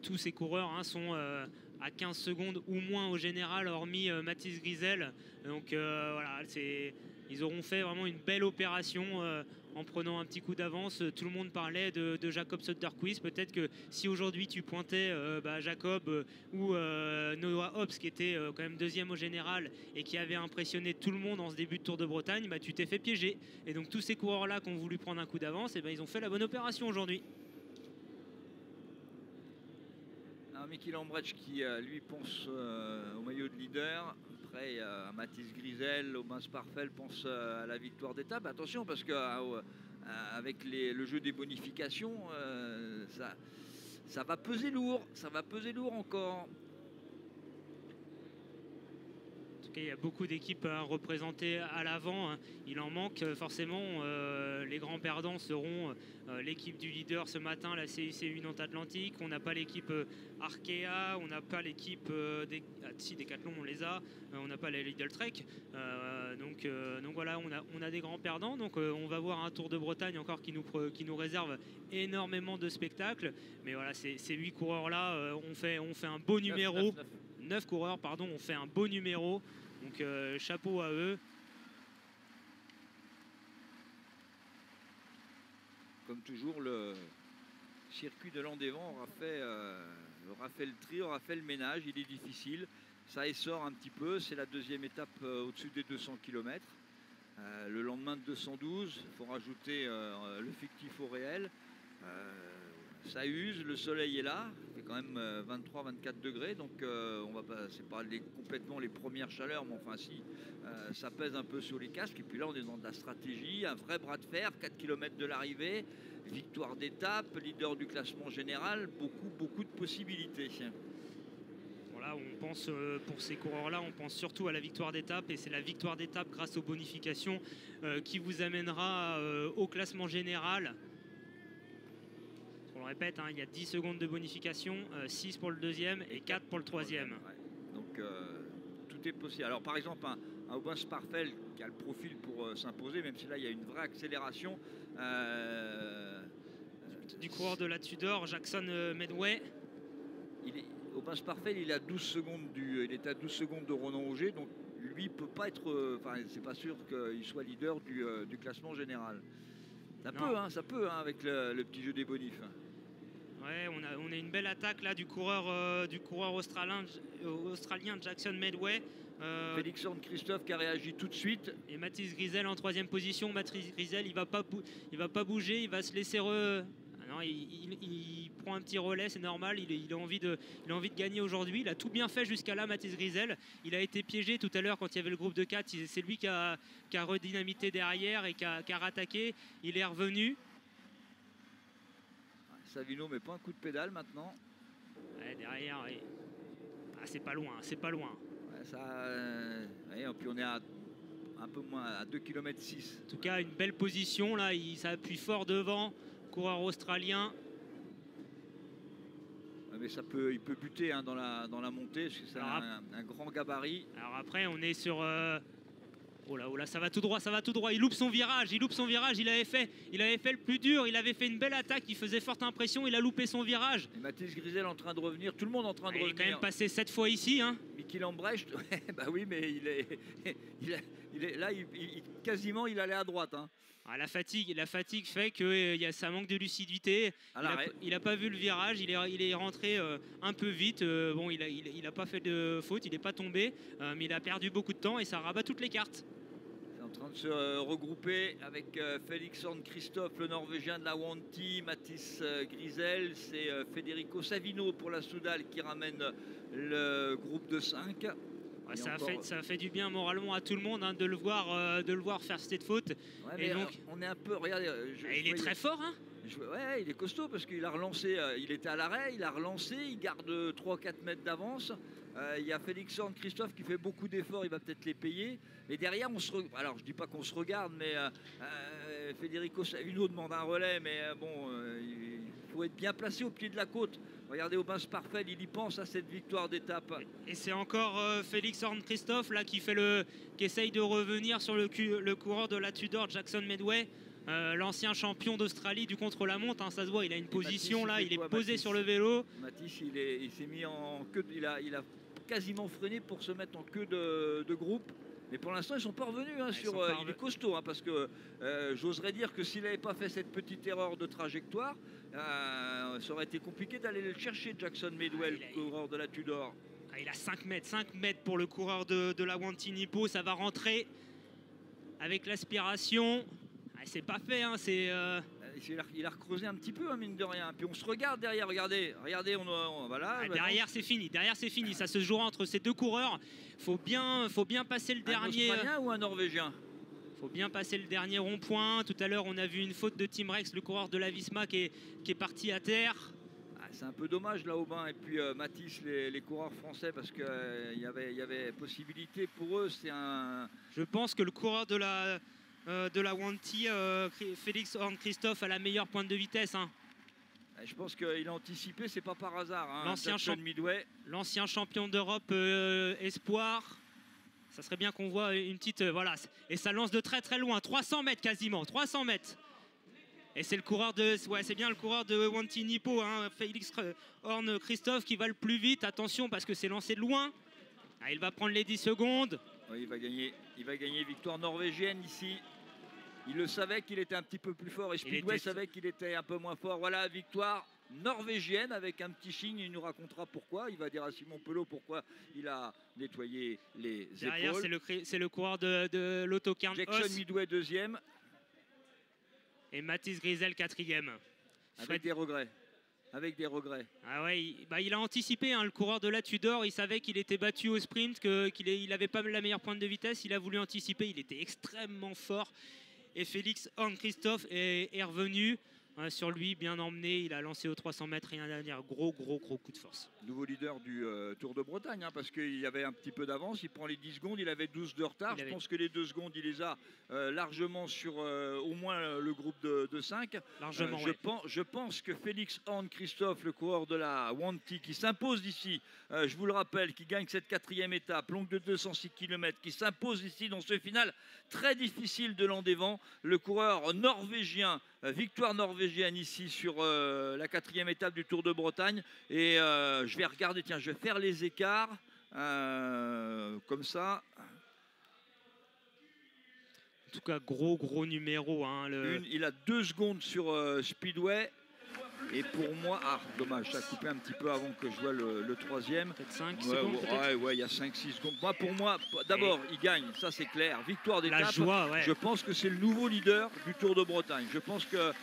tous ces coureurs hein, sont à 15 secondes ou moins au général, hormis Mathis Grisel. Donc voilà, ils auront fait vraiment une belle opération en prenant un petit coup d'avance. Tout le monde parlait de Jacob Soderquist. Peut-être que si aujourd'hui tu pointais Jacob ou Noah Hobbs, qui était quand même deuxième au général et qui avait impressionné tout le monde en ce début de Tour de Bretagne, tu t'es fait piéger. Et donc tous ces coureurs-là qui ont voulu prendre un coup d'avance, ils ont fait la bonne opération aujourd'hui. Micky Lambrecht qui lui pense au maillot de leader. Après Mathis Grisel, Aubin Sparfel pense à la victoire d'étape. Attention parce que avec le jeu des bonifications, ça va peser lourd. Ça va peser lourd encore. Il y a beaucoup d'équipes représentées à l'avant. Il en manque forcément. Les grands perdants seront l'équipe du leader ce matin, la CUC Nantes Atlantique. On n'a pas l'équipe Arkea, on n'a pas l'équipe si Decathlon on les a, on n'a pas les Lidl Trek. Donc voilà, on a des grands perdants. Donc on va voir un Tour de Bretagne encore qui nous réserve énormément de spectacles. Mais voilà, ces 8 coureurs là on fait un beau numéro. 9 coureurs, pardon, ont fait un beau numéro. Donc chapeau à eux. Comme toujours, le circuit de Landévent aura fait le tri, aura fait le ménage. Il est difficile. Ça essore un petit peu. C'est la deuxième étape au-dessus des 200 km. Le lendemain de 212, il faut rajouter le fictif au réel. Ça use, le soleil est là, il fait quand même 23-24 degrés, donc c'est pas complètement les premières chaleurs, mais enfin si, ça pèse un peu sur les casques. Et puis là on est dans de la stratégie, un vrai bras de fer, 4 km de l'arrivée, victoire d'étape, leader du classement général, beaucoup de possibilités. Voilà, on pense pour ces coureurs-là, on pense surtout à la victoire d'étape, et c'est la victoire d'étape grâce aux bonifications qui vous amènera au classement général. On le répète, il y a 10 secondes de bonification, 6 pour le deuxième et 4 pour le troisième. Ouais. Donc tout est possible. Alors par exemple, un Aubin Sparfel qui a le profil pour s'imposer, même si là il y a une vraie accélération. Du coureur de la Tudor, Jackson Medway. Aubin Sparfel, il est à 12 secondes de Ronan Auger, donc lui il peut pas être. C'est pas sûr qu'il soit leader du classement général. Ça peut, avec le petit jeu des bonifs. Ouais, on a une belle attaque là du coureur australien Jackson Medway. Félix Horn Christophe qui a réagi tout de suite. Et Mathis Grisel en troisième position. Mathis Grisel, il va pas bouger, il va se laisser non, il prend un petit relais, c'est normal. Il a envie de gagner aujourd'hui. Il a tout bien fait jusqu'à là, Mathis Grisel. Il a été piégé tout à l'heure quand il y avait le groupe de 4. C'est lui qui a redynamité derrière et qui a rattaqué. Il est revenu. Savino met pas un coup de pédale maintenant. Ouais, derrière, ouais. C'est pas loin, c'est pas loin. Ouais, et puis on est à un peu moins, à 2 km 6. En tout cas, une belle position là. Ça appuie fort devant. Coureur australien. Mais il peut buter dans la montée, parce que c'est un grand gabarit. Alors après, on est sur... Oh là, ça va tout droit, Il loupe son virage, il avait fait le plus dur, il avait fait une belle attaque, il faisait forte impression, il a loupé son virage. Et Mathis Grisel en train de revenir, tout le monde en train de revenir. Il est quand même passé 7 fois ici. Micky Lambrecht, bah oui, mais quasiment il allait à droite. La fatigue fait que ça manque de lucidité. Il n'a pas vu le virage, il est rentré un peu vite. Bon, il n'a pas fait de faute, il n'est pas tombé, mais il a perdu beaucoup de temps et ça rabat toutes les cartes. En train de se regrouper avec Félix Horn Christophe, le Norvégien de la Wanty, Mathis Grisel, c'est Federico Savino pour la Soudal qui ramène le groupe de 5. Ça a fait du bien moralement à tout le monde de le voir faire cette faute. Ouais, et donc, on est un peu... Regardez, il est très fort. Ouais, il est costaud parce qu'il a relancé, il était à l'arrêt, il a relancé, il garde 3-4 mètres d'avance. Il y a Félix Horn Christophe qui fait beaucoup d'efforts, il va peut-être les payer. Mais derrière, alors je dis pas qu'on se regarde, mais Federico Savino demande un relais, mais il faut être bien placé au pied de la côte. Regardez Aubin Sparfel, il y pense à cette victoire d'étape. Et c'est encore Félix Horn Christophe là qui essaye de revenir sur le coureur de la Tudor, Jackson Medway. l'ancien champion d'Australie du contre-la-montre, hein, ça se voit, il a une position Mathis, là, il est quoi, posé Mathis sur le vélo. Mathis, il s'est mis en queue, il a quasiment freiné pour se mettre en queue de groupe. Mais pour l'instant, ils ne sont pas revenus. Hein, il est costaud, hein, parce que j'oserais dire que s'il n'avait pas fait cette petite erreur de trajectoire, ça aurait été compliqué d'aller le chercher, Jackson Medwell, le coureur de la Tudor. Il a 5 mètres pour le coureur de la Wanty Nippo. Ça va rentrer avec l'aspiration. C'est pas fait, hein, il a recreusé un petit peu, hein, mine de rien. Puis on se regarde derrière, regardez, voilà. Derrière c'est fini, ça se jouera entre ces deux coureurs. Faut bien passer le dernier. Un Australien ou un Norvégien? Faut bien passer le dernier rond-point. Tout à l'heure, on a vu une faute de Tim Rex, le coureur de la Visma, qui est parti à terre. C'est un peu dommage là, Aubin. Et puis Mathis, les coureurs français, parce qu'il y avait possibilité pour eux. Je pense que le coureur de la Wanty, Félix Horn Christophe, a la meilleure pointe de vitesse. Hein. Je pense qu'il a anticipé, c'est pas par hasard. Hein, l'ancien champion d'Europe espoir. Ça serait bien qu'on voit une petite... voilà. Et ça lance de très très loin. 300 mètres quasiment. 300 mètres. Et c'est le coureur de... Ouais, c'est bien le coureur de Wanty Nippo. Hein, Félix Horn Christophe qui va le plus vite. Attention parce que c'est lancé de loin. Il va prendre les 10 secondes. Oui, il va gagner victoire norvégienne ici. Il le savait qu'il était un petit peu plus fort et Speedway savait qu'il était un peu moins fort. Voilà, victoire norvégienne avec un petit signe. Il nous racontera pourquoi. Il va dire à Simon Pelot pourquoi il a nettoyé les derrière, épaules. C'est le coureur de l'Autocarn Jackson Midway deuxième. Et Mathis Grisel quatrième. Avec des regrets. Ah ouais, il a anticipé, hein, le coureur de la Tudor. Il savait qu'il était battu au sprint, qu'il n'avait pas la meilleure pointe de vitesse. Il a voulu anticiper. Il était extrêmement fort. Et Félix Horn Christophe est revenu sur lui, bien emmené. Il a lancé aux 300 mètres et un dernier gros coup de force. Nouveau leader du Tour de Bretagne, hein, parce qu'il y avait un petit peu d'avance. Il prend les 10 secondes, il avait 12 de retard. Je pense que les 2 secondes, il les a largement sur au moins le groupe de 5. Largement, je pense que Félix Horn Christophe, le coureur de la Wanty, qui s'impose ici, je vous le rappelle, qui gagne cette 4e étape, longue de 206 km, qui s'impose ici dans ce final très difficile de Landévent. Le coureur norvégien, victoire norvégienne ici sur la 4e étape du Tour de Bretagne. Et je vais regarder, tiens, je vais faire les écarts comme ça. En tout cas, gros numéro. Hein, il a 2 secondes sur Speedway. Et pour moi, dommage, ça a coupé un petit peu avant que je vois le troisième. Peut-être 5 secondes. Ouais, il y a 5-6 secondes. Pour moi, d'abord, il gagne, ça c'est clair. Victoire d'étape. La joie, ouais. Je pense que c'est le nouveau leader du Tour de Bretagne. Je pense que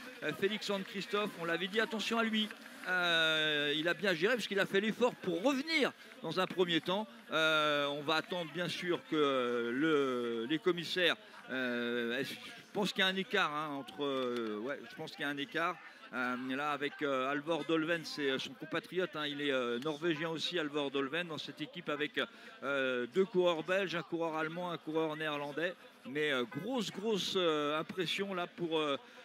Félix Horn Christophe, on l'avait dit, attention à lui. Il a bien géré parce qu'il a fait l'effort pour revenir dans un premier temps. On va attendre bien sûr que les commissaires. Je pense qu'il y a un écart je pense qu'il y a un écart. Là avec Alvor Dolven, c'est son compatriote, hein, il est norvégien aussi, Alvor Dolven, dans cette équipe avec 2 coureurs belges, un coureur allemand, un coureur néerlandais. Mais grosse impression là pour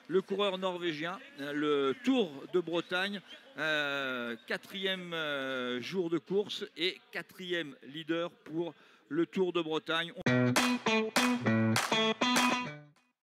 le coureur norvégien. Le Tour de Bretagne, 4e jour de course et 4e leader pour le Tour de Bretagne.